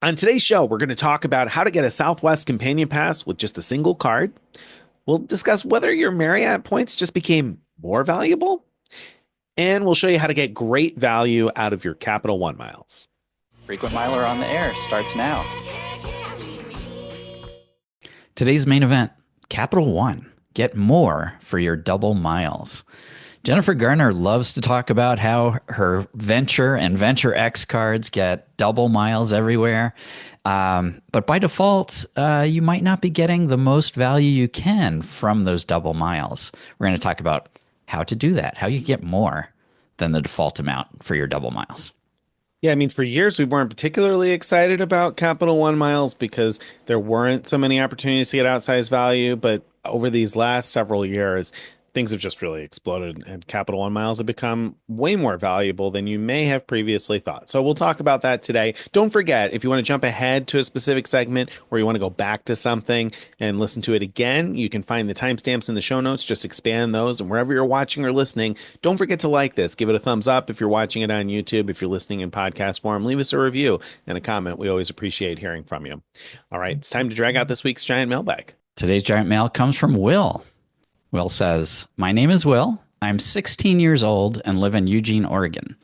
On today's show, we're going to talk about how to get a Southwest Companion Pass with just a single card. We'll discuss whether your Marriott points just became more valuable, and we'll show you how to get great value out of your Capital One miles. Frequent Miler on the Air starts now. Today's main event, Capital One. Get more for your double miles. Jennifer Garner loves to talk about how her Venture and Venture X cards get double miles everywhere. But by default, you might not be getting the most value you can from those double miles. We're going to talk about how to do that, how you get more than the default amount for your double miles. Yeah, I mean, for years we weren't particularly excited about Capital One miles because there weren't so many opportunities to get outsized value. But over these last several years, things have just really exploded, and Capital One miles have become way more valuable than you may have previously thought. So we'll talk about that today. Don't forget, if you want to jump ahead to a specific segment or you want to go back to something and listen to it again, you can find the timestamps in the show notes. Just expand those, and wherever you're watching or listening, don't forget to like this. Give it a thumbs up if you're watching it on YouTube. If you're listening in podcast form, leave us a review and a comment. We always appreciate hearing from you. All right, it's time to drag out this week's giant mailbag. Today's giant mail comes from Will. Will says, "My name is Will. I'm 16 years old and live in Eugene, Oregon.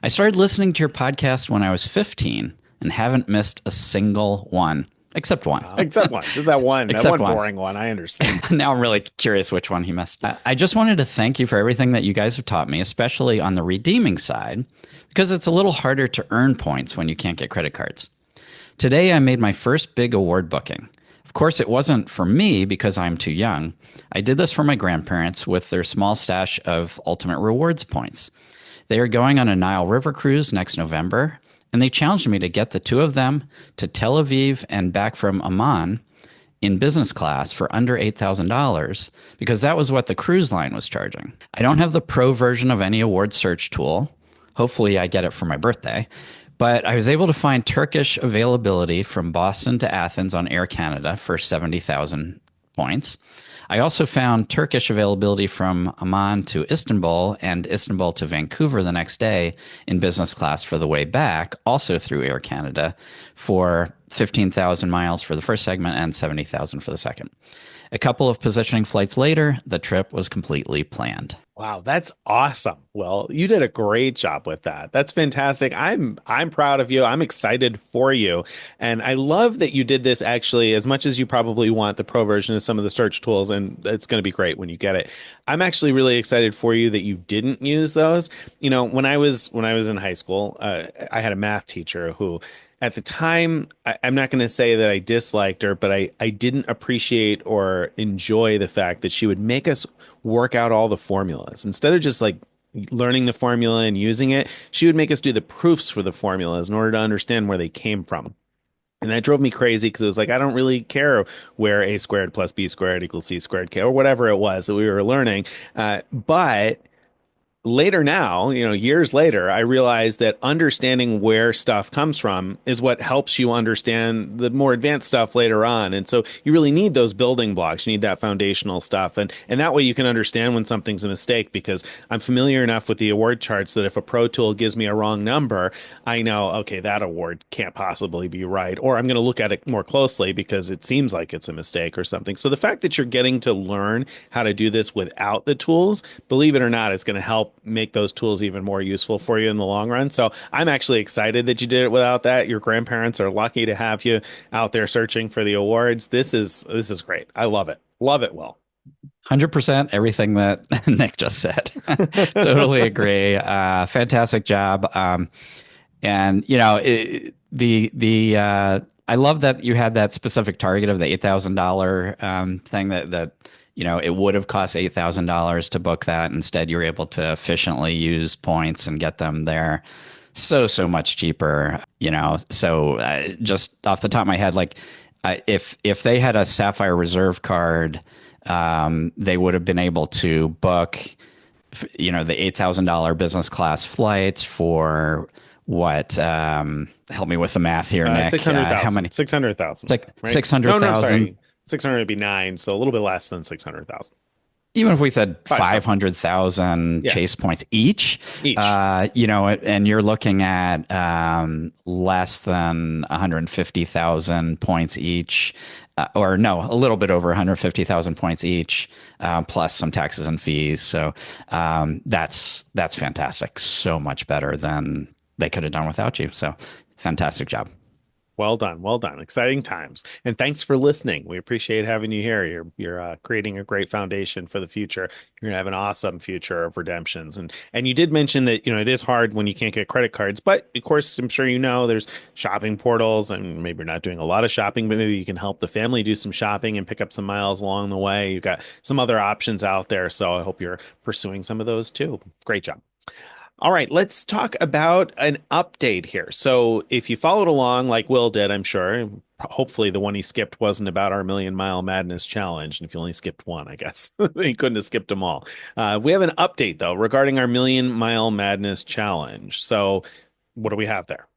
I started listening to your podcast when I was 15 and haven't missed a single one, except one. Except one. Just that one. Except that one one. boring one. I understand. Now I'm really curious which one he missed. I just wanted to thank you for everything that you guys have taught me, especially on the redeeming side, because it's a little harder to earn points when you can't get credit cards. Today I made my first big award booking. Of course, it wasn't for me because I'm too young. I did this for my grandparents with their small stash of Ultimate Rewards points. They are going on a Nile River cruise next November, and they challenged me to get the two of them to Tel Aviv and back from Amman in business class for under $8,000 because that was what the cruise line was charging. I don't have the pro version of any award search tool. Hopefully I get it for my birthday. But I was able to find Turkish availability from Boston to Athens on Air Canada for 70,000 points. I also found Turkish availability from Amman to Istanbul and Istanbul to Vancouver the next day in business class for the way back, also through Air Canada, for 15,000 miles for the first segment and 70,000 for the second. A couple of positioning flights later, the trip was completely planned. Wow, that's awesome. Well, you did a great job with that. That's fantastic. I'm proud of you. I'm excited for you. And I love that you did this actually as much as you probably want the pro version of some of the search tools, and it's going to be great when you get it. I'm actually really excited for you that you didn't use those. You know, when I was in high school, I had a math teacher who at the time, I'm not going to say that I disliked her, but I didn't appreciate or enjoy the fact that she would make us work out all the formulas. Instead of just like learning the formula and using it, she would make us do the proofs for the formulas in order to understand where they came from. And that drove me crazy because it was like, I don't really care where a squared plus b squared equals c squared k or whatever it was that we were learning. But later now, years later, I realized that understanding where stuff comes from is what helps you understand the more advanced stuff later on. And so you really need those building blocks. You need that foundational stuff. And that way you can understand when something's a mistake, because I'm familiar enough with the award charts that if a pro tool gives me a wrong number, I know, okay, that award can't possibly be right. Or I'm going to look at it more closely because it seems like it's a mistake or something. So the fact that you're getting to learn how to do this without the tools, believe it or not, it's going to help make those tools even more useful for you in the long run. So I'm actually excited that you did it without that. Your grandparents are lucky to have you out there searching for the awards. This is great. I love it. Love it, Will. 100% everything that Nick just said. Totally agree. Fantastic job. And I love that you had that specific target of the $8,000 thing that it would have cost $8,000 to book that. Instead, you were able to efficiently use points and get them there so much cheaper. So just off the top of my head, like if they had a Sapphire Reserve card, they would have been able to book, the $8,000 business class flights for what? Help me with the math here, Nick. 600,000. How many? 600,000. Like right? 600,000. No, I'm sorry. 600 would be 9, so a little bit less than 600,000. even if we said Five something 500,000 yeah, chase points each, each. and you're looking at less than 150,000 points each, or no, a little bit over 150,000 points each, plus some taxes and fees. So that's fantastic. So much better than they could have done without you. So fantastic job. Well done, well done. Exciting times. And thanks for listening. We appreciate having you here. You're creating a great foundation for the future. You're gonna have an awesome future of redemptions. And you did mention that, it is hard when you can't get credit cards, but of course, I'm sure there's shopping portals, and maybe you're not doing a lot of shopping, but maybe you can help the family do some shopping and pick up some miles along the way. You've got some other options out there, so I hope you're pursuing some of those too. Great job. All right, let's talk about an update here. So, if you followed along like Will did, I'm sure, hopefully the one he skipped wasn't about our Million Mile Madness challenge. And if you only skipped one, I guess he couldn't have skipped them all. We have an update, though, regarding our Million Mile Madness challenge. So, what do we have there?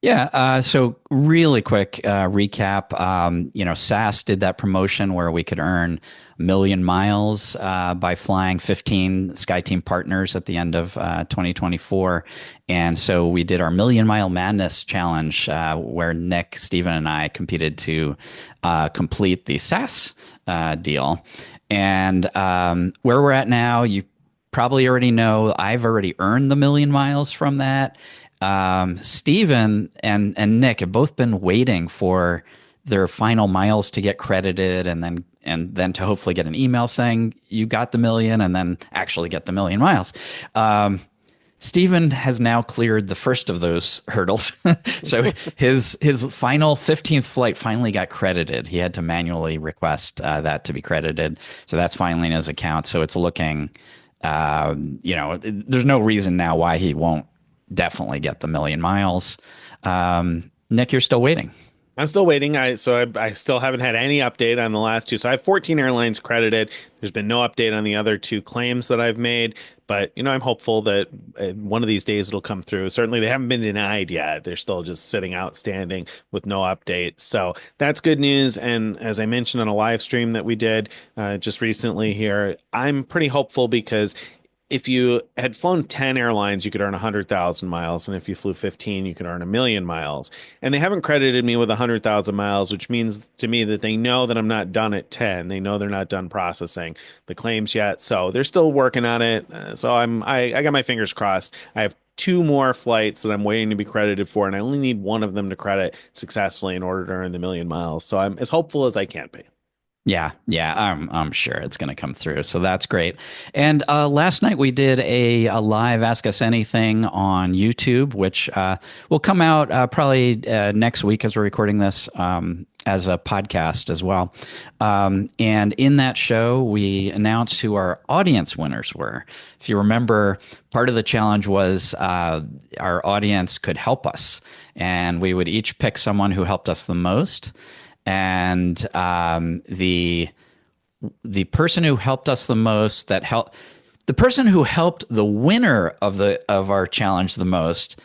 Yeah. So really quick recap. SAS did that promotion where we could earn 1,000,000 miles by flying 15 SkyTeam partners at the end of 2024. And so we did our Million Mile Madness challenge where Nick, Steven, and I competed to complete the SAS deal. And where we're at now, you probably already know I've already earned the 1,000,000 miles from that. Steven and Nick have both been waiting for their final miles to get credited and then to hopefully get an email saying you got the million and then actually get the 1,000,000 miles. Steven has now cleared the first of those hurdles. So his final 15th flight finally got credited. He had to manually request that to be credited. So that's finally in his account. So it's looking, there's no reason now why he won't definitely get the 1,000,000 miles. Nick, you're still waiting. I'm still waiting. I still haven't had any update on the last two. So I have 14 airlines credited. There's been no update on the other two claims that I've made, but I'm hopeful that one of these days it'll come through. Certainly, they haven't been denied yet. They're still just sitting outstanding with no update. So that's good news. And as I mentioned on a live stream that we did just recently here, I'm pretty hopeful because if you had flown 10 airlines, you could earn 100,000 miles. And if you flew 15, you could earn 1,000,000 miles. And they haven't credited me with 100,000 miles, which means to me that they know that I'm not done at 10. They know they're not done processing the claims yet. So they're still working on it. So I got my fingers crossed. I have two more flights that I'm waiting to be credited for, and I only need one of them to credit successfully in order to earn the 1,000,000 miles. So I'm as hopeful as I can be. Yeah, I'm sure it's going to come through. So that's great. And last night we did a live Ask Us Anything on YouTube, which will come out probably next week as we're recording this as a podcast as well. And in that show, we announced who our audience winners were. If you remember, part of the challenge was our audience could help us, and we would each pick someone who helped us the most. And the person who helped us the most, the person who helped the winner of our challenge the most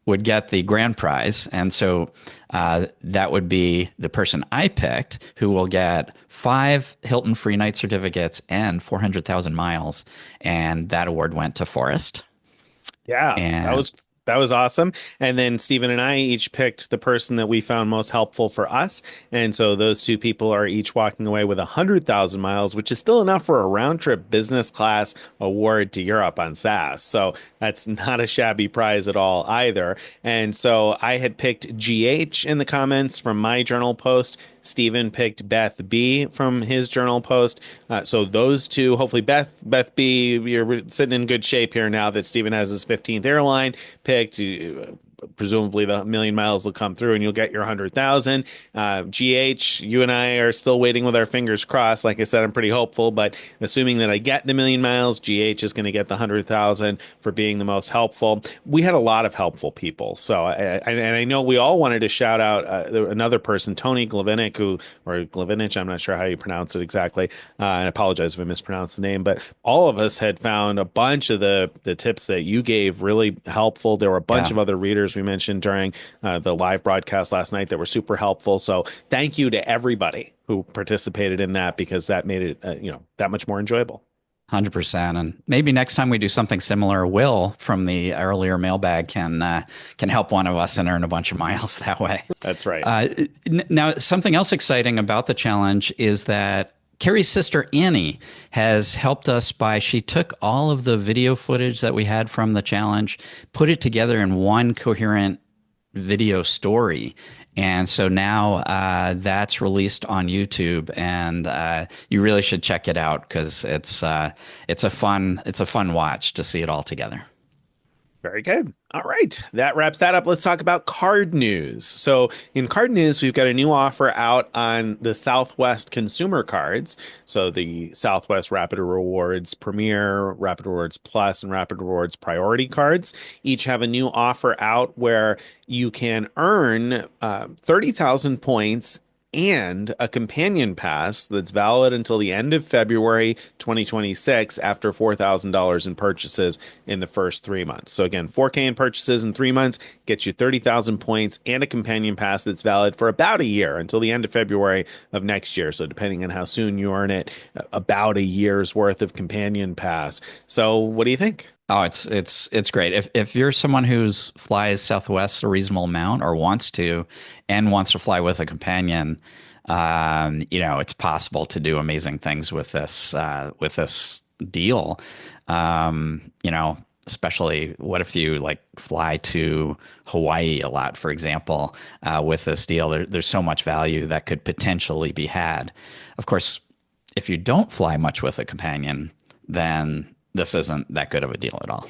would get the grand prize. And so that would be the person I picked, who will get 5 Hilton free night certificates and 400,000 miles. And that award went to Forrest. Yeah, And that was awesome. And then Stephen and I each picked the person that we found most helpful for us. And so those two people are each walking away with 100,000 miles, which is still enough for a round trip business class award to Europe on SAS. So that's not a shabby prize at all either. And so I had picked GH in the comments from my journal post. Stephen picked Beth B from his journal post. So those two, hopefully Beth B, you're sitting in good shape here now that Stephen has his 15th airline picked. Presumably the 1,000,000 miles will come through and you'll get your 100,000. GH, you and I are still waiting with our fingers crossed. Like I said, I'm pretty hopeful, but assuming that I get the 1,000,000 miles, GH is going to get the 100,000 for being the most helpful. We had a lot of helpful people. So, and I know we all wanted to shout out another person, Tony Glavinich, or Glavinich, I'm not sure how you pronounce it exactly. I apologize if I mispronounced the name, but all of us had found a bunch of the tips that you gave really helpful. There were a bunch of other readers we mentioned during the live broadcast last night that were super helpful. So thank you to everybody who participated in that, because that made it, that much more enjoyable. 100%. And maybe next time we do something similar, Will from the earlier mailbag can help one of us and earn a bunch of miles that way. That's right. Now, something else exciting about the challenge is that Carrie's sister Annie has helped us by she took all of the video footage that we had from the challenge, put it together in one coherent video story. And so now that's released on YouTube, and you really should check it out because it's a fun watch to see it all together. Very good. All right. That wraps that up. Let's talk about card news. So, in card news, we've got a new offer out on the Southwest consumer cards. So, the Southwest Rapid Rewards Premier, Rapid Rewards Plus, and Rapid Rewards Priority cards each have a new offer out where you can earn 30,000 points and a companion pass that's valid until the end of February 2026 after $4,000 in purchases in the first 3 months. So again, 4K in purchases in 3 months gets you 30,000 points and a companion pass that's valid for about a year until the end of February of next year. So depending on how soon you earn it, about a year's worth of companion pass. So what do you think? Oh, it's great. If you're someone who's flies Southwest a reasonable amount or wants to, and wants to fly with a companion, it's possible to do amazing things with this deal. Especially what if you like fly to Hawaii a lot, for example, with this deal? There's so much value that could potentially be had. Of course, if you don't fly much with a companion, then this isn't that good of a deal at all.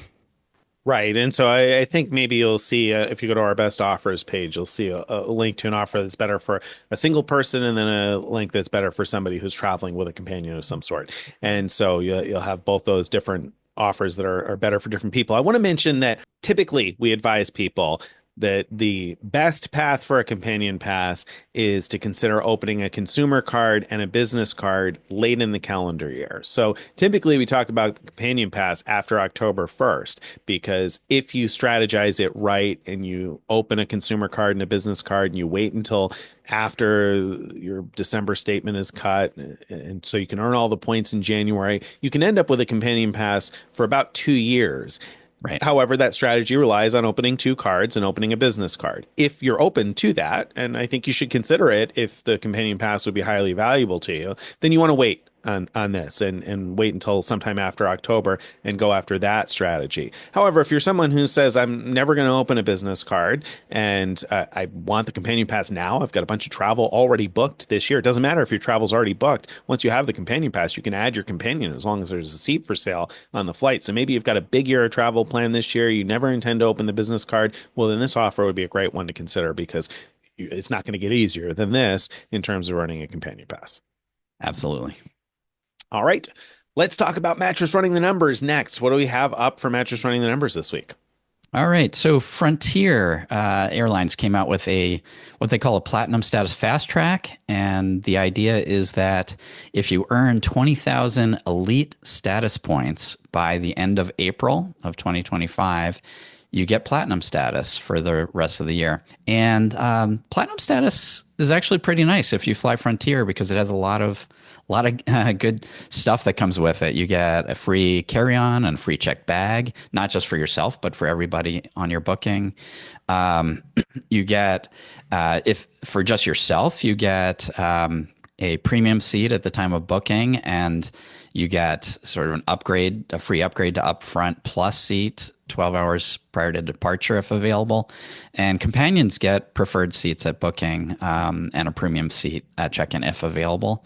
Right. And so I think maybe you'll see if you go to our best offers page, you'll see a link to an offer that's better for a single person and then a link that's better for somebody who's traveling with a companion of some sort. And so you'll have both those different offers that are better for different people. I want to mention that typically we advise people that the best path for a companion pass is to consider opening a consumer card and a business card late in the calendar year. So typically we talk about the companion pass after October 1st, because if you strategize it right and you open a consumer card and a business card and you wait until after your December statement is cut, and so you can earn all the points in January, you can end up with a companion pass for about 2 years. Right. However, that strategy relies on opening two cards and opening a business card. If you're open to that, and I think you should consider it if the companion pass would be highly valuable to you, then you want to wait on this and wait until sometime after October and go after that strategy. However, if you're someone who says, I'm never going to open a business card and I want the companion pass now, I've got a bunch of travel already booked this year. It doesn't matter if your travel's already booked. Once you have the companion pass, you can add your companion as long as there's a seat for sale on the flight. So maybe you've got a big year of travel planned this year. You never intend to open the business card. Well, then this offer would be a great one to consider because it's not going to get easier than this in terms of running a companion pass. Absolutely. All right, let's talk about Mattress Running the Numbers next. What do we have up for Mattress Running the Numbers this week? All right. So Frontier Airlines came out with what they call a platinum status fast track. And the idea is that if you earn 20,000 elite status points by the end of April of 2025, you get platinum status for the rest of the year. And platinum status is actually pretty nice if you fly Frontier because it has a lot of good stuff that comes with it. You get a free carry-on and free checked bag, not just for yourself, but for everybody on your booking. You get, if for just yourself, you get a premium seat at the time of booking, and you get sort of a free upgrade to Upfront Plus seat 12 hours prior to departure if available. And companions get preferred seats at booking and a premium seat at check-in if available.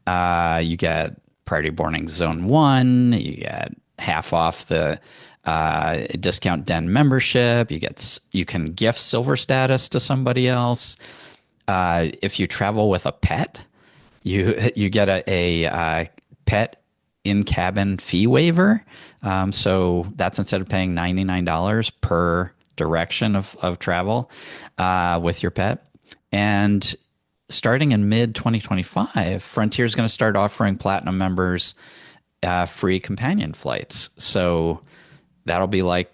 You get priority boarding zone 1. You get half off the discount den membership. You can gift silver status to somebody else. If you travel with a pet, you get a pet in-cabin fee waiver. So that's instead of paying $99 per direction of travel with your pet. And starting in mid-2025, Frontier is going to start offering platinum members free companion flights. So that'll be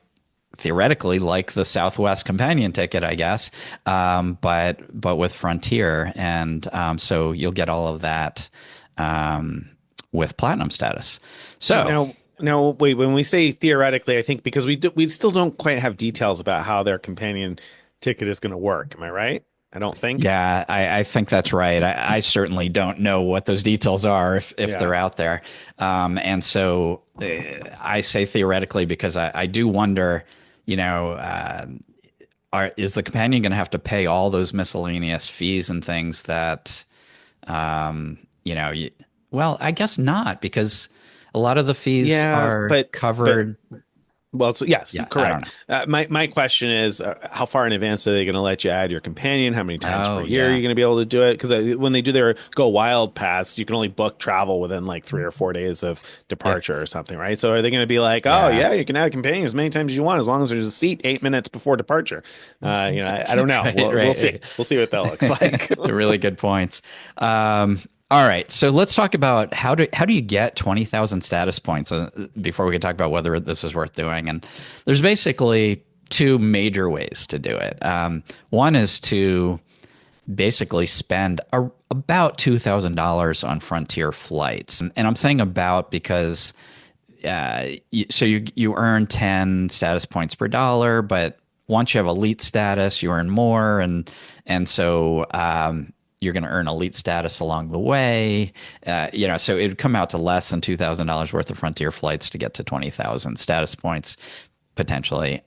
theoretically like the Southwest companion ticket, I guess, but with Frontier. And so you'll get all of that with platinum status. But So now, wait. When we say theoretically, I think because we still don't quite have details about how their companion ticket is going to work. Am I right? I don't think. yeah, I think that's right. I certainly don't know what those details are if Yeah. they're out there. And so I say theoretically because I do wonder, you know, is the companion going to have to pay all those miscellaneous fees and things that, you know, well, I guess not because a lot of the fees Yeah, are but covered. well, so yes, Yeah, I don't correct. know. My question is, how far in advance are they going to let you add your companion? How many times per Oh, year are you yeah. going to be able to do it? Because when they do their Go Wild pass, you can only book travel within like 3 or 4 days of Yep. departure or something, right? So are they going to be like, oh Yeah. yeah, you can add a companion as many times as you want, as long as there's a seat 8 minutes before departure? I don't know. Right, We'll right, see. right. We'll see what that looks like. Really good points. All right, so let's talk about how do you get 20,000 status points before we can talk about whether this is worth doing. And there's basically two major ways to do it. One is to basically spend about $2,000 on Frontier flights, and I'm saying about because you earn 10 status points per dollar, but once you have elite status, you earn more, and so you're going to earn elite status along the way. So it would come out to less than $2,000 worth of Frontier flights to get to 20,000 status points potentially.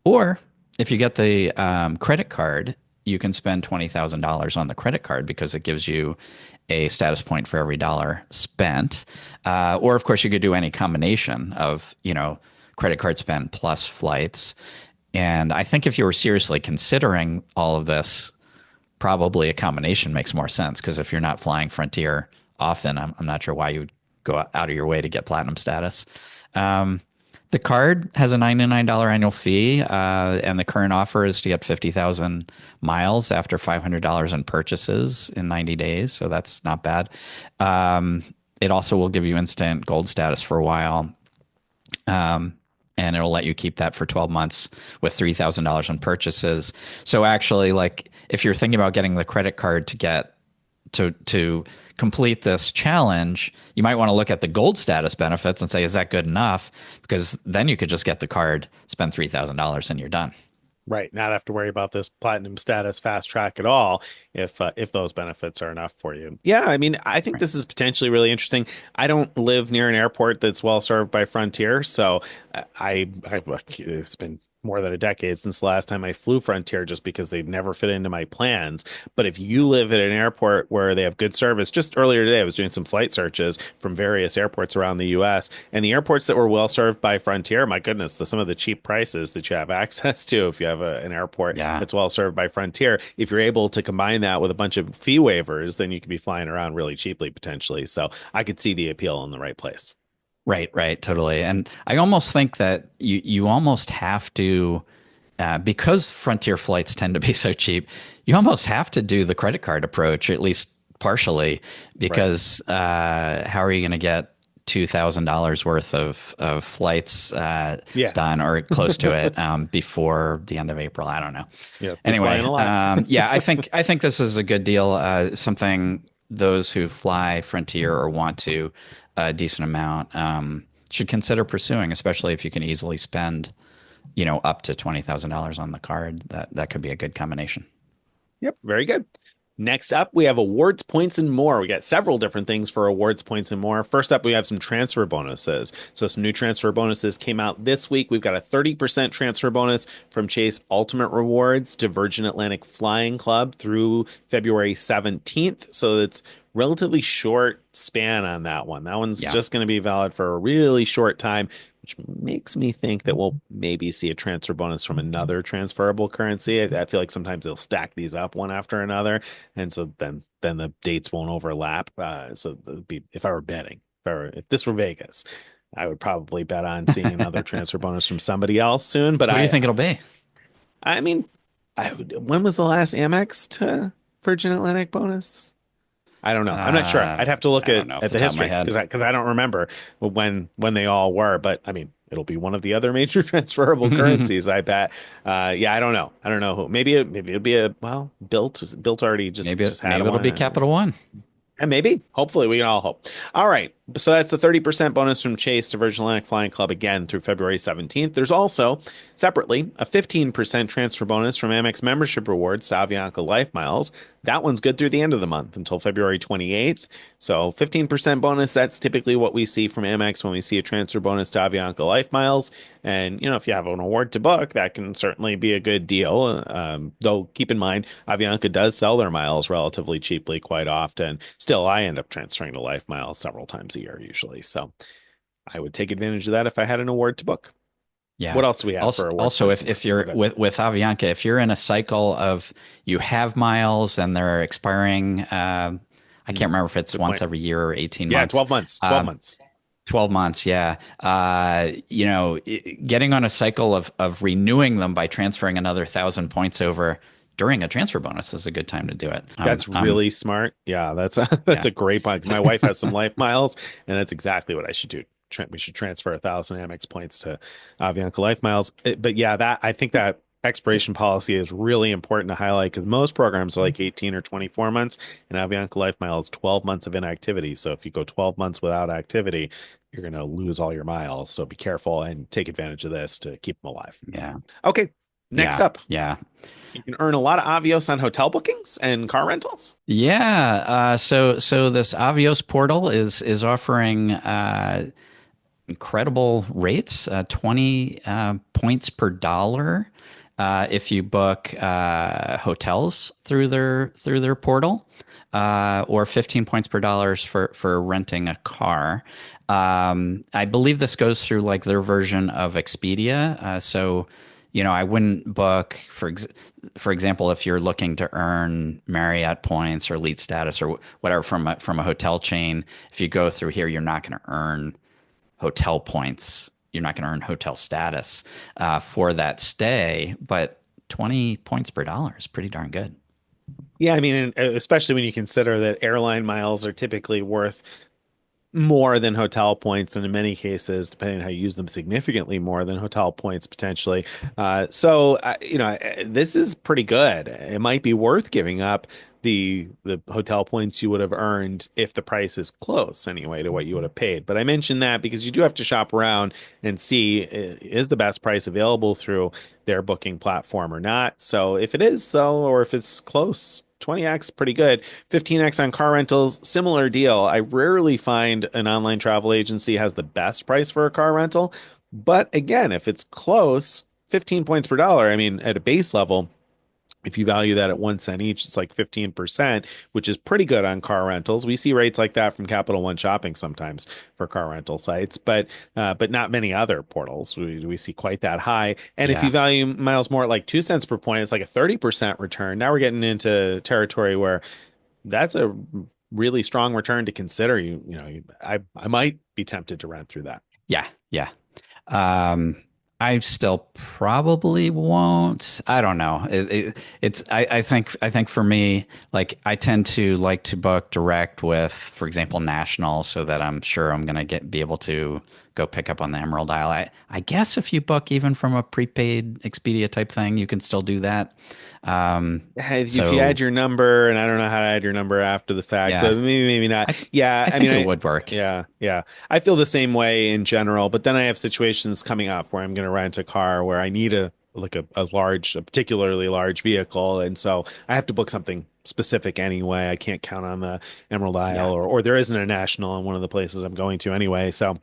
Or if you get the credit card, you can spend $20,000 on the credit card because it gives you a status point for every dollar spent. Or of course, you could do any combination of credit card spend plus flights. And I think if you were seriously considering all of this, probably a combination makes more sense because if you're not flying Frontier often, I'm not sure why you would go out of your way to get platinum status. The card has a $99 annual fee, and the current offer is to get 50,000 miles after $500 in purchases in 90 days. So that's not bad. It also will give you instant gold status for a while. And it'll let you keep that for 12 months with $3,000 in purchases. So actually, like if you're thinking about getting the credit card to get to complete this challenge, you might want to look at the gold status benefits and say, is that good enough? Because then you could just get the card, spend $3,000, and you're done. Right, not have to worry about this platinum status fast track at all if those benefits are enough for you. Yeah, I mean, I think Right. this is potentially really interesting. I don't live near an airport that's well served by Frontier, so it's been more than a decade since the last time I flew Frontier just because they've never fit into my plans. But if you live at an airport where they have good service, just earlier today I was doing some flight searches from various airports around the US, and the airports that were well served by Frontier, my goodness, some of the cheap prices that you have access to if you have an airport Yeah. that's well served by Frontier, if you're able to combine that with a bunch of fee waivers, then you could be flying around really cheaply potentially. So I could see the appeal in the right place. Right, right, totally. And I almost think that you almost have to, because Frontier flights tend to be so cheap, you almost have to do the credit card approach, at least partially, Right. because how are you going to get $2,000 worth of flights Yeah. done or close to it before the end of April? I don't know. Yeah. Be Anyway, flying a lot. yeah, I think this is a good deal. Something those who fly Frontier or want to a decent amount should consider pursuing, especially if you can easily spend, up to $20,000 on the card. That could be a good combination. Yep, very good. Next up, we have awards, points, and more. We got several different things for awards, points, and more. First up, we have some transfer bonuses. So some new transfer bonuses came out this week. We've got a 30% transfer bonus from Chase Ultimate Rewards to Virgin Atlantic Flying Club through February 17th. So it's relatively short span on that one. That one's Yeah. just going to be valid for a really short time, which makes me think that we'll maybe see a transfer bonus from another transferable currency. I feel like sometimes they'll stack these up one after another, and so then the dates won't overlap. So it'd be, if I were betting, if this were Vegas, I would probably bet on seeing another transfer bonus from somebody else soon. But What do you think it'll be? I mean, when was the last Amex to Virgin Atlantic bonus? I don't know. I'm not sure. I'd have to look I don't know off at the the top of my history head. because I don't remember when they all were. But I mean, it'll be one of the other major transferable currencies, I bet. Yeah, I don't know. I don't know who. Maybe it'll be a well built already. Just maybe had it'll one. be Capital One. And maybe, hopefully, we can all hope. All right. So that's the 30% bonus from Chase to Virgin Atlantic Flying Club again through February 17th. There's also, separately, a 15% transfer bonus from Amex membership rewards to Avianca Life Miles. That one's good through the end of the month until February 28th. So 15% bonus, that's typically what we see from Amex when we see a transfer bonus to Avianca Life Miles. And, if you have an award to book, that can certainly be a good deal. Though keep in mind, Avianca does sell their miles relatively cheaply quite often. Still, I end up transferring to Life Miles several times a year usually. So I would take advantage of that if I had an award to book. Yeah. What else do we have for award Also, points? if you're with Avianca, if you're in a cycle of you have miles and they're expiring, I can't remember if it's Good once point. every year or 18 Yeah, months. 12 months. 12 Um, months. 12 months, yeah. Getting on a cycle of renewing them by transferring another 1,000 points over during a transfer bonus is a good time to do it. That's really smart. Yeah, that's that's Yeah. a great point. 'Cause my wife has some life miles, and that's exactly what I should do. We should transfer 1,000 Amex points to Avianca Life Miles. But yeah, that I think that expiration policy is really important to highlight because most programs are like 18 or 24 months, and Avianca Life Miles 12 months of inactivity. So if you go 12 months without activity, you're going to lose all your miles. So be careful and take advantage of this to keep them alive. Yeah. Okay, next Yeah. up. Yeah. You can earn a lot of Avios on hotel bookings and car rentals. Yeah. So this Avios portal is offering incredible rates, 20 points per dollar if you book hotels through their portal, or 15 points per dollars for renting a car. I believe this goes through like their version of Expedia. So, I wouldn't book for example, if you're looking to earn Marriott points or elite status or whatever from a hotel chain. If you go through here, you're not going to earn hotel points. You're not going to earn hotel status for that stay, but 20 points per dollar is pretty darn good. Yeah, I mean, and especially when you consider that airline miles are typically worth more than hotel points, and in many cases, depending on how you use them, significantly more than hotel points potentially. This is pretty good. It might be worth giving up the hotel points you would have earned if the price is close anyway to what you would have paid. But I mentioned that because you do have to shop around and see is the best price available through their booking platform or not. So if it is though, or if it's close, 20x pretty good. 15x on car rentals, similar deal. I rarely find an online travel agency has the best price for a car rental. But again, if it's close, 15 points per dollar, I mean, at a base level, if you value that at 1 cent each, it's like 15%, which is pretty good on car rentals. We see rates like that from Capital One Shopping sometimes for car rental sites, but not many other portals. We see quite that high. And if you Yeah. value miles more at like 2 cents per point, it's like a 30% return. Now we're getting into territory where that's a really strong return to consider. I might be tempted to rent through that. Yeah. Yeah. Um, I still probably won't. I don't know. I think for me, like I tend to like to book direct with, for example, National, so that I'm sure I'm gonna be able to go pick up on the Emerald Isle. I guess if you book even from a prepaid Expedia type thing, you can still do that. If you add So your number, and I don't know how to add your number after the fact, so yeah, maybe not. I th- Yeah, I I mean, think it would work. yeah, I feel the same way in general, but then I have situations coming up where I'm going to rent a car where I need a particularly large vehicle, and so I have to book something specific anyway. I can't count on the Emerald Isle, Yeah, or there isn't a National in one of the places I'm going to anyway. So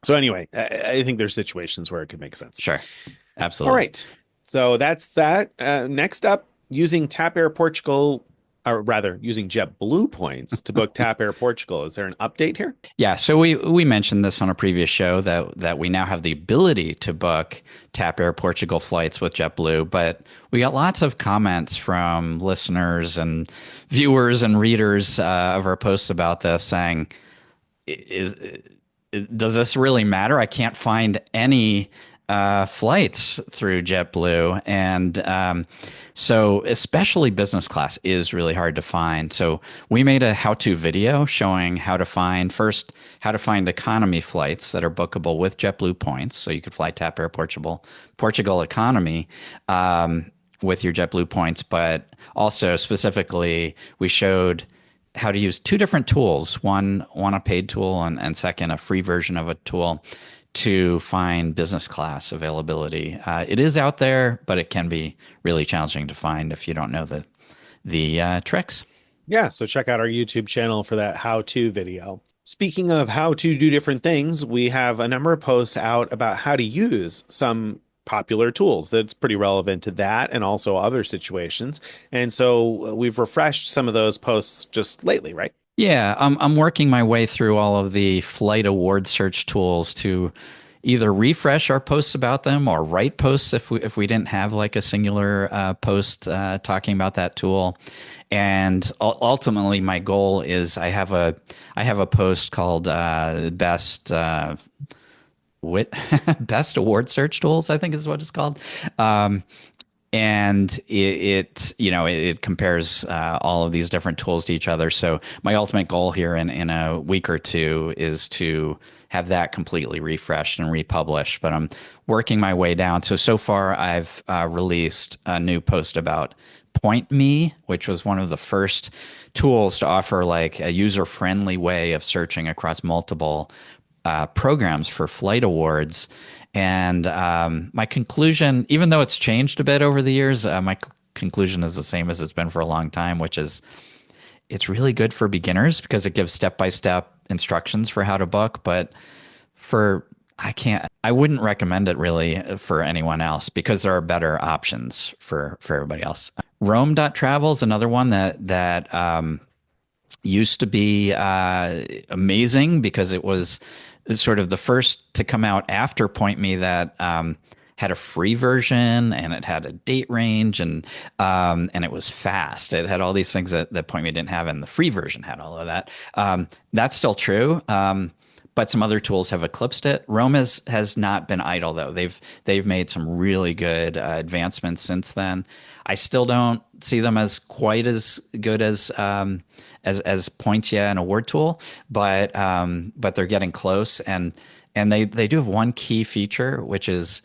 anyway, I think there's situations where it could make sense. sure, All absolutely. right. So that's that. Next up, using Tap Air Portugal, or rather, using JetBlue points to book Tap Air Portugal. Is there an update here? Yeah, so we mentioned this on a previous show that we now have the ability to book TAP Air Portugal flights with JetBlue, but we got lots of comments from listeners and viewers and readers of our posts about this saying, "Is does this really matter? I can't find any flights through JetBlue, and so especially business class is really hard to find. So we made a how-to video showing how to find economy flights that are bookable with JetBlue points, so you could fly TAP Air Portugal economy with your JetBlue points, but also specifically we showed how to use two different tools, one a paid tool and second a free version of a tool to find business class availability. It is out there, but it can be really challenging to find if you don't know the tricks. Yeah, so check out our YouTube channel for that how-to video. Speaking of how to do different things, we have a number of posts out about how to use some popular tools that's pretty relevant to that and also other situations. And so we've refreshed some of those posts just lately, right? Yeah, I'm working my way through all of the flight award search tools to either refresh our posts about them or write posts if we didn't have like a singular post talking about that tool. And ultimately, my goal is I have a post called best wit best award search tools, I think is what it's called. And it compares all of these different tools to each other. So my ultimate goal here in a week or two is to have that completely refreshed and republished. But I'm working my way down. So far I've released a new post about Point Me, which was one of the first tools to offer like a user-friendly way of searching across multiple programs for flight awards. And my conclusion, even though it's changed a bit over the years, my conclusion is the same as it's been for a long time, which is it's really good for beginners because it gives step-by-step instructions for how to book. But for I wouldn't recommend it really for anyone else because there are better options for everybody else. Rome.travel is another one that used to be amazing because it was sort of the first to come out after Point Me that had a free version and it had a date range and it was fast. It had all these things that Point Me didn't have, and the free version had all of that. That's still true. But some other tools have eclipsed it. Rome has not been idle though. They've made some really good advancements since then. I still don't see them as quite as good as Pointia, an award tool, but they're getting close, and they do have one key feature which is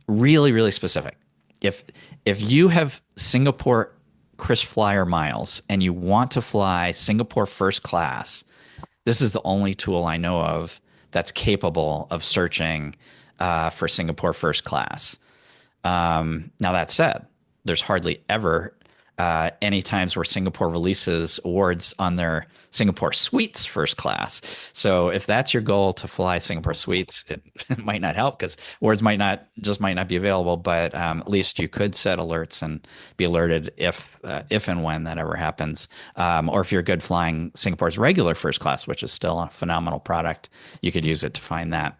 really really specific. If you have Singapore Chris Flyer miles and you want to fly Singapore first class, this is the only tool I know of that's capable of searching for Singapore first class. Now, that said, there's hardly ever any times where Singapore releases awards on their Singapore Suites first class. So if that's your goal to fly Singapore Suites, it might not help because awards might not be available. But at least you could set alerts and be alerted if and when that ever happens. Or if you're good flying Singapore's regular first class, which is still a phenomenal product, you could use it to find that.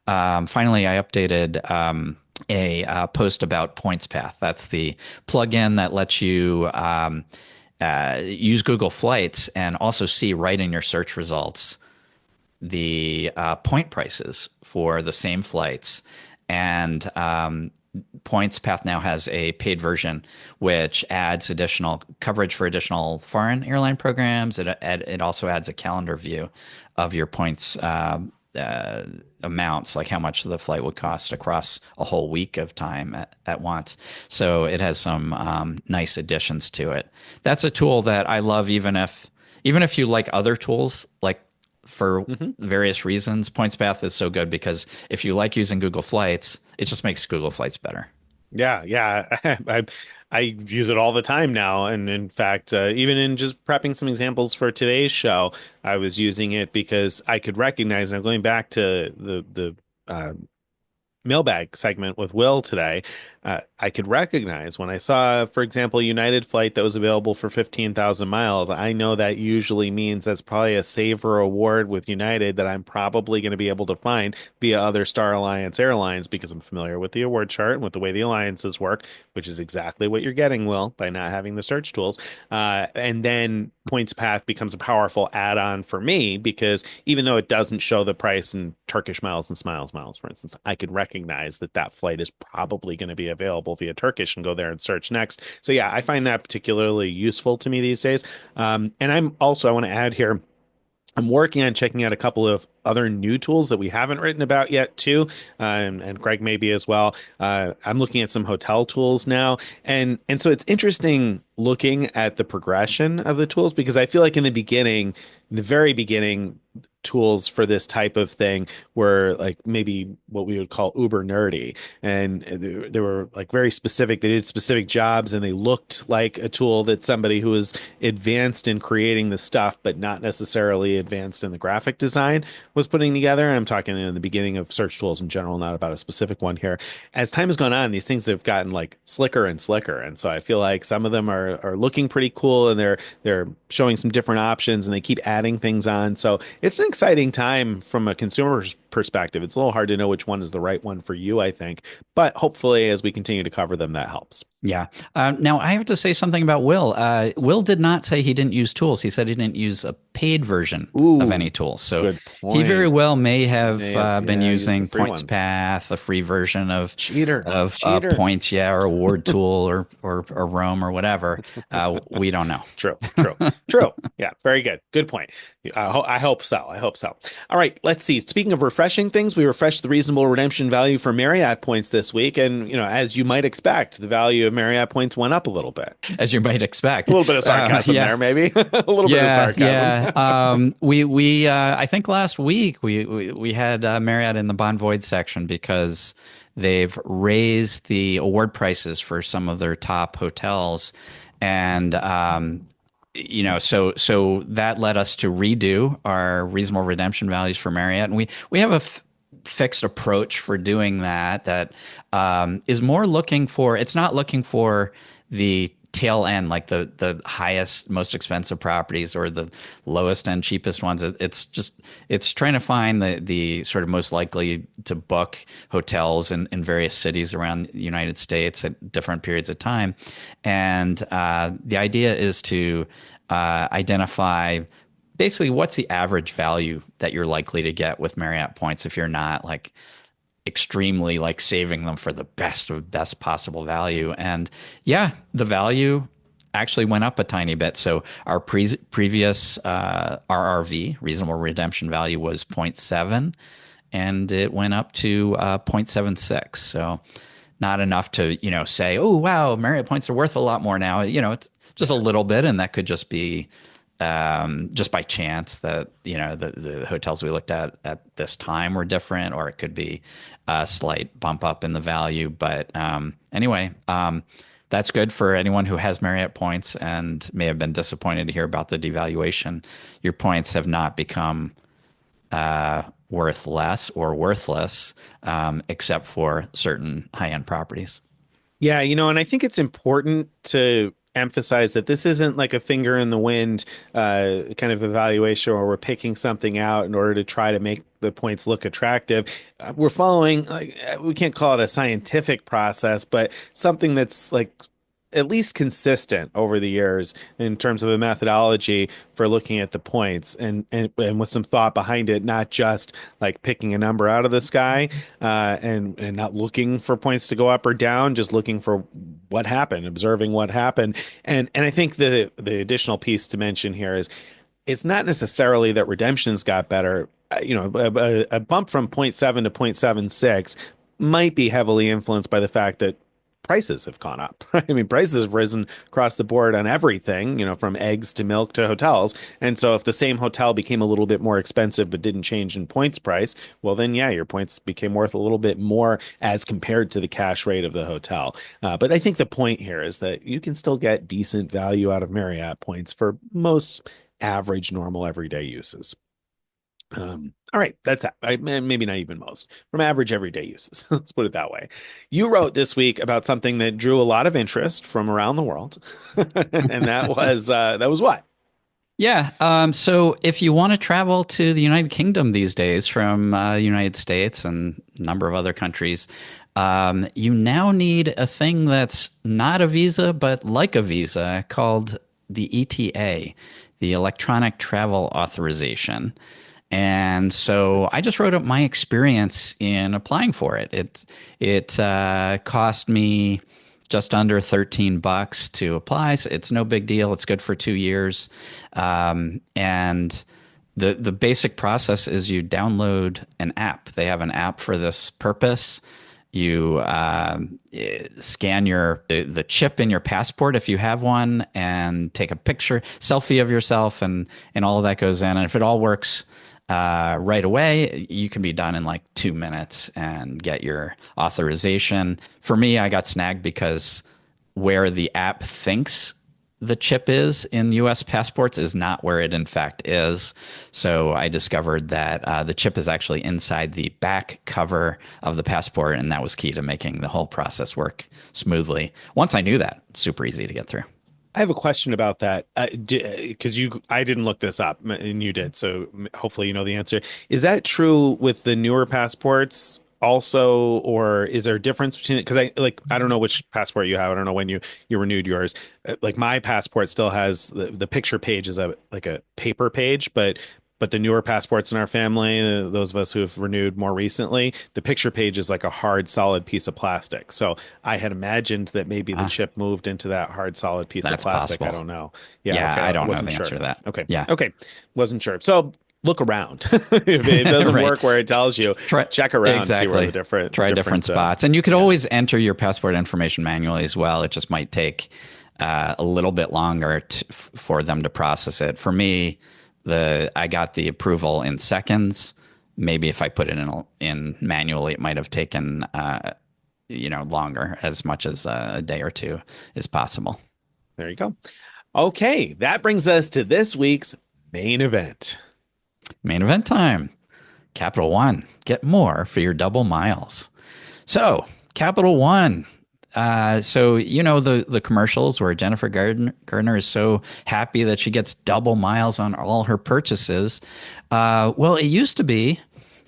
Finally, I updated a post about PointsPath. That's the plugin that lets you use Google Flights and also see right in your search results the point prices for the same flights. And PointsPath now has a paid version, which adds additional coverage for additional foreign airline programs. It also adds a calendar view of your points amounts, like how much the flight would cost across a whole week of time at once. So it has some nice additions to it. That's a tool that I love, even if you like other tools, like for various reasons. PointsPath is so good because if you like using Google Flights, it just makes Google Flights better. Yeah, yeah. I use it all the time now. And in fact, even in just prepping some examples for today's show, I was using it because I could recognize, and I'm going back to the mailbag segment with Will today, I could recognize when I saw, for example, a United flight that was available for 15,000 miles. I know that usually means that's probably a saver award with United that I'm probably going to be able to find via other Star Alliance airlines because I'm familiar with the award chart and with the way the alliances work, which is exactly what you're getting, Will, by not having the search tools. And then PointsPath becomes a powerful add-on for me because even though it doesn't show the price in Turkish miles and Smiles miles, for instance, I could recognize that that flight is probably going to be available via Turkish and go there and search next. So yeah, I find that particularly useful to me these days. And I want to add here, I'm working on checking out a couple of other new tools that we haven't written about yet too, and Greg maybe as well. I'm looking at some hotel tools now, and so it's interesting looking at the progression of the tools because I feel like in the very beginning, tools for this type of thing were like maybe what we would call uber nerdy, and they were like very specific. They did specific jobs, and they looked like a tool that somebody who was advanced in creating the stuff, but not necessarily advanced in the graphic design was putting together. And I'm talking in the beginning of search tools in general, not about a specific one here. As time has gone on, these things have gotten like slicker and slicker, and so I feel like some of them are looking pretty cool, and they're showing some different options, and they keep adding things on. So it's an exciting time from a consumer's perspective. It's a little hard to know which one is the right one for you, I think, but hopefully as we continue to cover them, that helps. Yeah. Now I have to say something about Will. Will did not say he didn't use tools. He said he didn't use a paid version of Ooh, any tools. So good he very point. well may have been Yeah, use the using free ones. PointsPath, a free version of Cheater. Points, yeah, or Award Tool or Roam or whatever. We don't know. True. Yeah, very good. Good point. I hope so. I hope so. All right, let's see. Speaking of refreshing things, we refreshed the reasonable redemption value for Marriott points this week, and as you might expect, the value of Marriott points went up a little bit. As you might expect. A little bit of sarcasm there, maybe. A little bit of sarcasm. Yeah. We I think last week we had Marriott in the bond void section because they've raised the award prices for some of their top hotels, and so that led us to redo our reasonable redemption values for Marriott, and we have a fixed approach for doing that is more looking for, it's not looking for the tail end, like the highest, most expensive properties or the lowest and cheapest ones. It's trying to find the sort of most likely to book hotels in various cities around the United States at different periods of time. And the idea is to identify basically what's the average value that you're likely to get with Marriott points if you're not like extremely like saving them for the best possible value. And yeah, the value actually went up a tiny bit. So our previous RRV, reasonable redemption value, was zero point 0.7, and it went up to 0.76. So not enough to, say, oh, wow, Marriott points are worth a lot more now. It's just a little bit, and that could just be just by chance that the hotels we looked at this time were different, or it could be a slight bump up in the value. But anyway, that's good for anyone who has Marriott points and may have been disappointed to hear about the devaluation. Your points have not become worth less or worthless, except for certain high-end properties. Yeah, and I think it's important to emphasize that this isn't like a finger in the wind kind of evaluation where we're picking something out in order to try to make the points look attractive. We're following, like, we can't call it a scientific process, but something that's like at least consistent over the years in terms of a methodology for looking at the points, and with some thought behind it, not just like picking a number out of the sky, and not looking for points to go up or down, just looking for what happened, observing what happened. And I think the additional piece to mention here is it's not necessarily that redemptions got better. A bump from zero point 0.7 to 0.76 might be heavily influenced by the fact that prices have gone up. Right? I mean, prices have risen across the board on everything, from eggs to milk to hotels. And so if the same hotel became a little bit more expensive but didn't change in points price, well, then, yeah, your points became worth a little bit more as compared to the cash rate of the hotel. But I think the point here is that you can still get decent value out of Marriott points for most average, normal, everyday uses. All right, that's maybe not even most from average everyday uses. Let's put it that way. You wrote this week about something that drew a lot of interest from around the world, and that was what? Yeah. So if you want to travel to the United Kingdom these days from the United States and a number of other countries, you now need a thing that's not a visa, but like a visa, called the ETA, the Electronic Travel Authorization. And so I just wrote up my experience in applying for it. It cost me just under $13 to apply. So it's no big deal. It's good for 2 years. And The basic process is you download an app. They have an app for this purpose. You scan the chip in your passport if you have one, and take a selfie of yourself, and all of that goes in. And if it all works right away, you can be done in like 2 minutes and get your authorization. For me, I got snagged because where the app thinks the chip is in US passports is not where it in fact is. So I discovered that the chip is actually inside the back cover of the passport, and that was key to making the whole process work smoothly. Once I knew that, super easy to get through. I have a question about that because I didn't look this up and you did, so hopefully you know the answer. Is that true with the newer passports also, or is there a difference between it? Because I don't know which passport you have. I don't know when you renewed yours. Like my passport still has the picture page is like a paper page, but the newer passports in our family, those of us who have renewed more recently, the picture page is like a hard, solid piece of plastic. So I had imagined that maybe the chip moved into that hard, solid piece of That's plastic. I possible. don't know. Yeah, Yeah, okay. I I don't know wasn't the sure. answer to that. Okay. Yeah. Okay. Wasn't sure. So look around. If it doesn't Right. work where it tells you, Try, check around, exactly. see where the different Try different spots. And you could always enter your passport information manually as well. It just might take a little bit longer for them to process it. For me, I got the approval in seconds. Maybe if I put it in manually, it might have taken longer, as much as a day or two is possible. There you go. Okay, that brings us to this week's main event. Main event time. Capital One. Get more for your double miles. So, Capital One. So the commercials where Jennifer Gardner is so happy that she gets double miles on all her purchases. Well, it used to be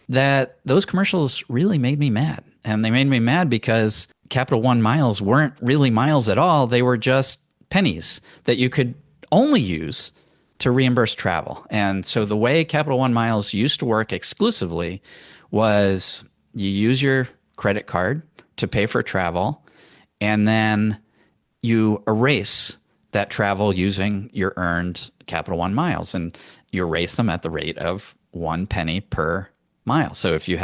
that those commercials really made me mad, and they made me mad because Capital One miles weren't really miles at all. They were just pennies that you could only use to reimburse travel. And so the way Capital One miles used to work exclusively was you use your credit card to pay for travel, and then you erase that travel using your earned Capital One miles, and you erase them at the rate of 1 penny per mile. So if you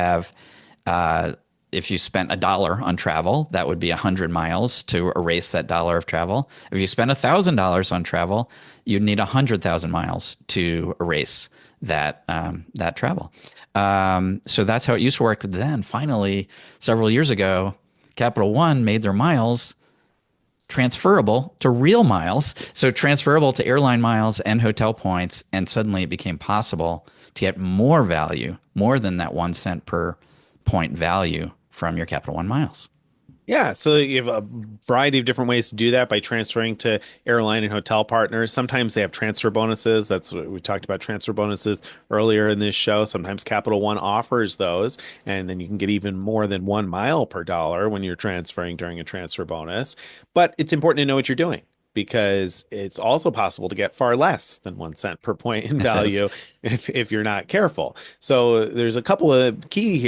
spent $1 on travel, that would be 100 miles to erase that dollar of travel. If you spent $1,000 on travel, you'd need 100,000 miles to erase that travel. So that's how it used to work. But then finally, several years ago, Capital One made their miles transferable to real miles, so transferable to airline miles and hotel points, and suddenly it became possible to get more value, more than that 1 cent per point value from your Capital One miles. Yeah, so you have a variety of different ways to do that by transferring to airline and hotel partners. Sometimes they have transfer bonuses. That's what we talked about, transfer bonuses earlier in this show. Sometimes Capital One offers those, and then you can get even more than 1 mile per dollar when you're transferring during a transfer bonus. But it's important to know what you're doing, because it's also possible to get far less than 1 cent per point in value if you're not careful. So there's a couple of keys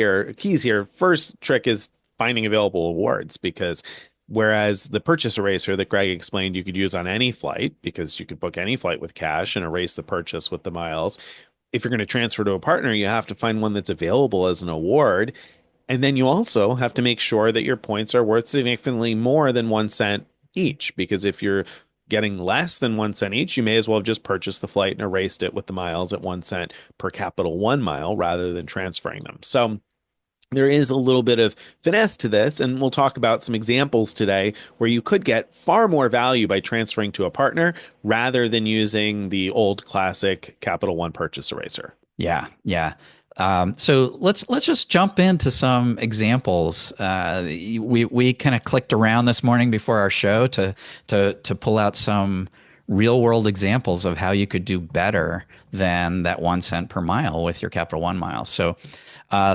here. First trick is finding available awards, because whereas the purchase eraser that Greg explained you could use on any flight, because you could book any flight with cash and erase the purchase with the miles, if you're going to transfer to a partner, you have to find one that's available as an award. And then you also have to make sure that your points are worth significantly more than 1 cent each, because if you're getting less than 1 cent each, you may as well have just purchased the flight and erased it with the miles at 1 cent per Capital One mile rather than transferring them. So there is a little bit of finesse to this, and we'll talk about some examples today where you could get far more value by transferring to a partner rather than using the old classic Capital One purchase eraser. Yeah. So let's just jump into some examples. We kind of clicked around this morning before our show to pull out some real world examples of how you could do better than that 1 cent per mile with your Capital One miles. So